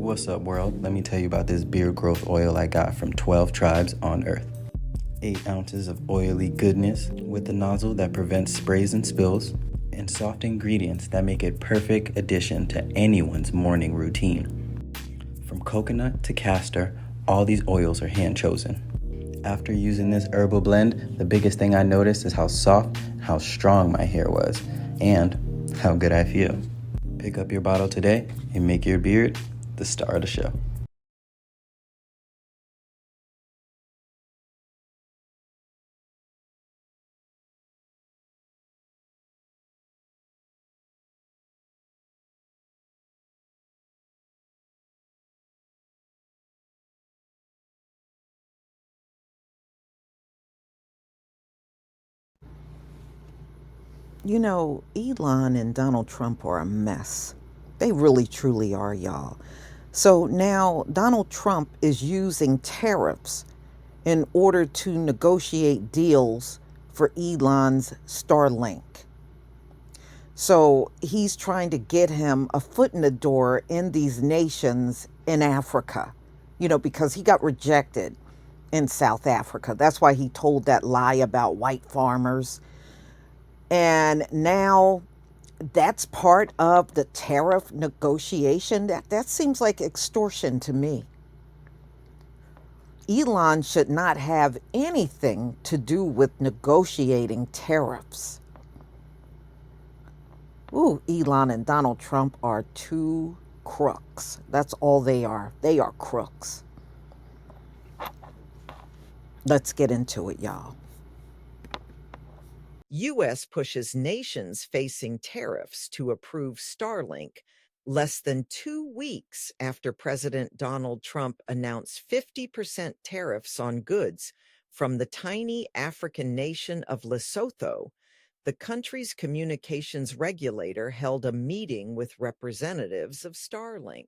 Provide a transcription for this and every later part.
What's up, world? Let me tell you about this beard growth oil I got from 12 tribes on Earth. 8 ounces of oily goodness with a nozzle that prevents sprays and spills, and soft ingredients that make it perfect addition to anyone's morning routine. From coconut to castor, all these oils are hand chosen. After using this herbal blend, the biggest thing I noticed is how soft and how strong my hair was, and how good I feel. Pick up your bottle today and make your beard the star of the show. You know, Elon and Donald Trump are a mess. They really, truly are, y'all. So now Donald Trump is using tariffs in order to negotiate deals for Elon's Starlink. So he's trying to get him a foot in the door in these nations in Africa, because he got rejected in South Africa. That's why he told that lie about white farmers. And now that's part of the tariff negotiation. That seems like extortion to me. Elon should not have anything to do with negotiating tariffs. Ooh, Elon and Donald Trump are two crooks. That's all they are. They are crooks. Let's get into it, y'all. U.S. pushes nations facing tariffs to approve Starlink less than 2 weeks after President Donald Trump announced 50% tariffs on goods from the tiny African nation of Lesotho. The country's communications regulator held a meeting with representatives of Starlink.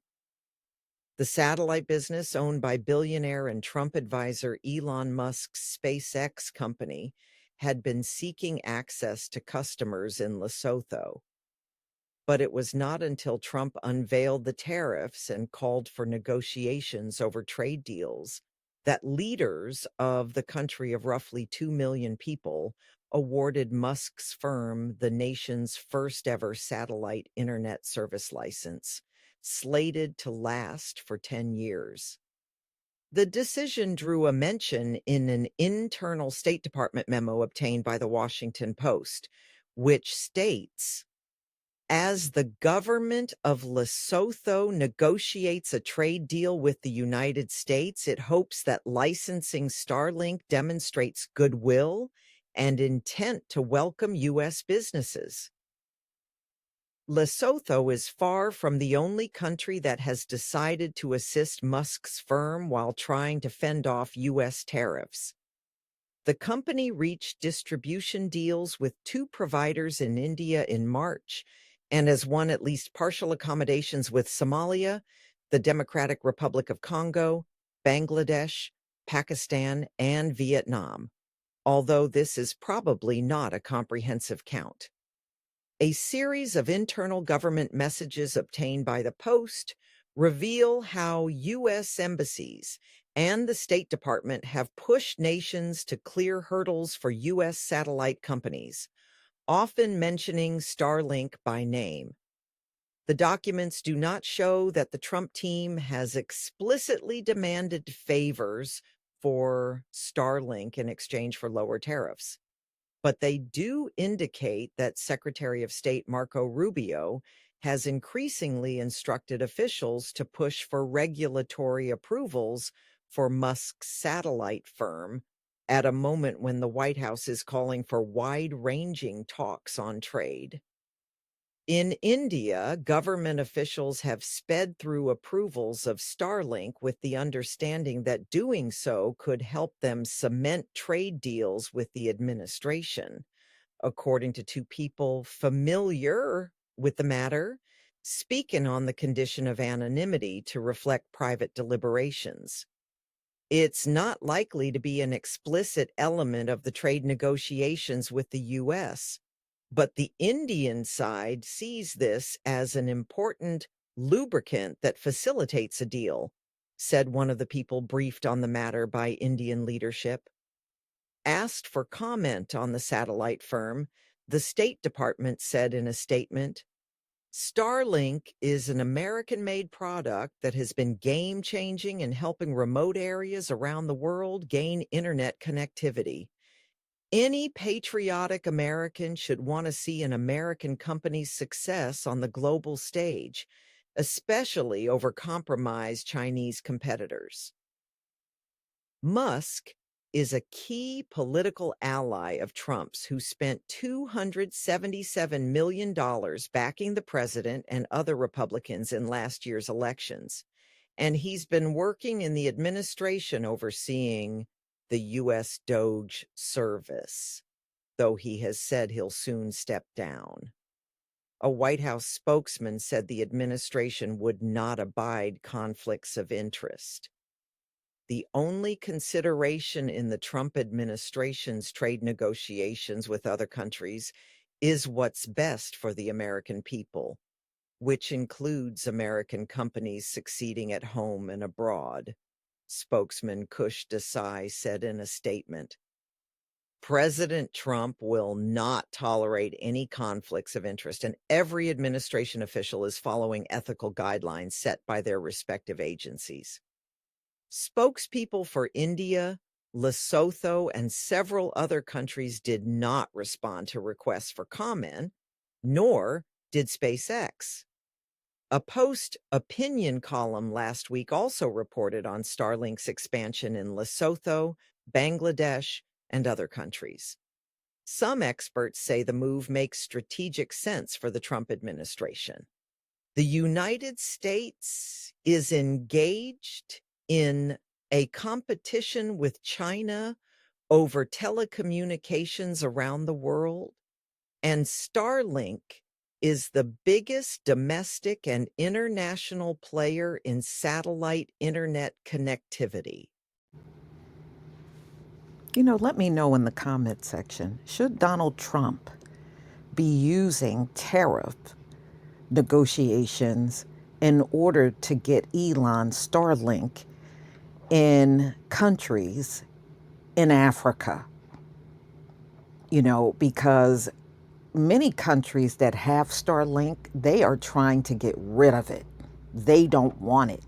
The satellite business, owned by billionaire and Trump advisor Elon Musk's SpaceX company, had been seeking access to customers in Lesotho. But it was not until Trump unveiled the tariffs and called for negotiations over trade deals that leaders of the country of roughly 2 million people awarded Musk's firm the nation's first ever satellite internet service license, slated to last for 10 years. The decision drew a mention in an internal State Department memo obtained by the Washington Post, which states, as the government of Lesotho negotiates a trade deal with the United States, it hopes that licensing Starlink demonstrates goodwill and intent to welcome U.S. businesses. Lesotho is far from the only country that has decided to assist Musk's firm while trying to fend off U.S. tariffs. The company reached distribution deals with 2 providers in India in March and has won at least partial accommodations with Somalia, the Democratic Republic of Congo, Bangladesh, Pakistan, and Vietnam, although this is probably not a comprehensive count. A series of internal government messages obtained by the Post reveal how U.S. embassies and the State Department have pushed nations to clear hurdles for U.S. satellite companies, often mentioning Starlink by name. The documents do not show that the Trump team has explicitly demanded favors for Starlink in exchange for lower tariffs, but they do indicate that Secretary of State Marco Rubio has increasingly instructed officials to push for regulatory approvals for Musk's satellite firm at a moment when the White House is calling for wide-ranging talks on trade. In India, government officials have sped through approvals of Starlink with the understanding that doing so could help them cement trade deals with the administration, according to 2 people familiar with the matter, speaking on the condition of anonymity to reflect private deliberations. It's not likely to be an explicit element of the trade negotiations with the U.S., but the Indian side sees this as an important lubricant that facilitates a deal, said one of the people briefed on the matter by Indian leadership. Asked for comment on the satellite firm, the State Department said in a statement, Starlink is an American-made product that has been game-changing in helping remote areas around the world gain internet connectivity. Any patriotic American should want to see an American company's success on the global stage, especially over compromised Chinese competitors. Musk is a key political ally of Trump's, who spent $277 million backing the president and other Republicans in last year's elections. And he's been working in the administration overseeing the U.S. Doge service, though he has said he'll soon step down. A White House spokesman said the administration would not abide conflicts of interest. The only consideration in the Trump administration's trade negotiations with other countries is what's best for the American people, which includes American companies succeeding at home and abroad, spokesman Kush Desai said in a statement. President Trump will not tolerate any conflicts of interest, and every administration official is following ethical guidelines set by their respective agencies. Spokespeople for India, Lesotho, and several other countries did not respond to requests for comment, nor did SpaceX. A Post opinion column last week also reported on Starlink's expansion in Lesotho, Bangladesh, and other countries. Some experts say the move makes strategic sense for the Trump administration. The United States is engaged in a competition with China over telecommunications around the world, and Starlink is the biggest domestic and international player in satellite internet connectivity. Let me know in the comment section, should Donald Trump be using tariff negotiations in order to get Elon Starlink in countries in Africa? Because many countries that have Starlink, they are trying to get rid of it. They don't want it.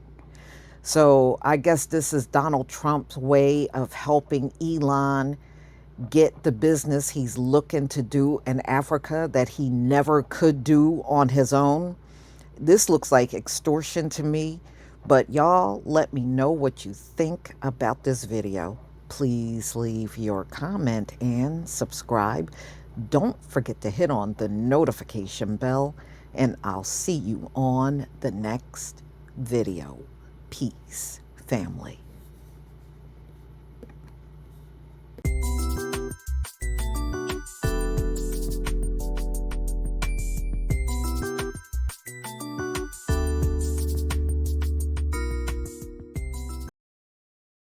So I guess this is Donald Trump's way of helping Elon get the business he's looking to do in Africa that he never could do on his own. This looks like extortion to me, but y'all let me know what you think about this video. Please leave your comment and subscribe. Don't forget to hit on the notification bell, and I'll see you on the next video. Peace, family.